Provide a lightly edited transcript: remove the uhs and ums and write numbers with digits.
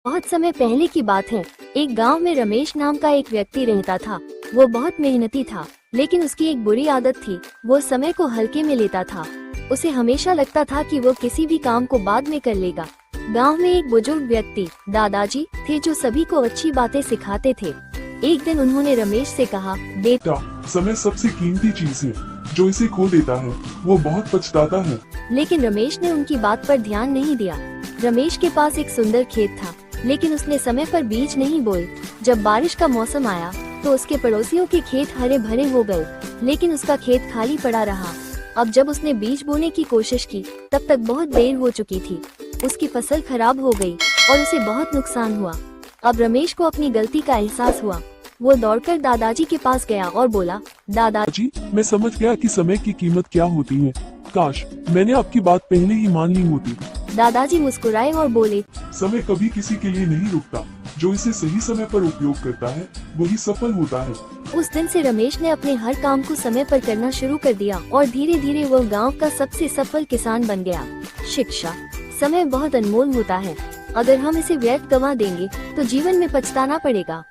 बहुत समय पहले की बात है। एक गांव में रमेश नाम का एक व्यक्ति रहता था। वो बहुत मेहनती था, लेकिन उसकी एक बुरी आदत थी। वो समय को हल्के में लेता था। उसे हमेशा लगता था कि वो किसी भी काम को बाद में कर लेगा। गांव में एक बुजुर्ग व्यक्ति दादाजी थे जो सभी को अच्छी बातें सिखाते थे। एक दिन उन्होंने रमेश से कहा, बेटा, समय सबसे कीमती चीज है। जो इसे खो देता है वो बहुत पछताता है। लेकिन रमेश ने उनकी बात पर ध्यान नहीं दिया। रमेश के पास एक सुंदर खेत था, लेकिन उसने समय पर बीज नहीं बोए। जब बारिश का मौसम आया तो उसके पड़ोसियों के खेत हरे भरे हो गए, लेकिन उसका खेत खाली पड़ा रहा। अब जब उसने बीज बोने की कोशिश की, तब तक बहुत देर हो चुकी थी। उसकी फसल खराब हो गई और उसे बहुत नुकसान हुआ। अब रमेश को अपनी गलती का एहसास हुआ। वो दौड़कर दादाजी के पास गया और बोला, दादाजी, मैं समझ गया कि समय की कीमत क्या होती है। काश मैंने आपकी बात पहले ही मान ली होती। दादाजी मुस्कुराए और बोले, समय कभी किसी के लिए नहीं रुकता। जो इसे सही समय पर उपयोग करता है वही सफल होता है। उस दिन से रमेश ने अपने हर काम को समय पर करना शुरू कर दिया और धीरे धीरे वो गांव का सबसे सफल किसान बन गया। शिक्षा। समय बहुत अनमोल होता है। अगर हम इसे व्यर्थ गंवा देंगे तो जीवन में पछताना पड़ेगा।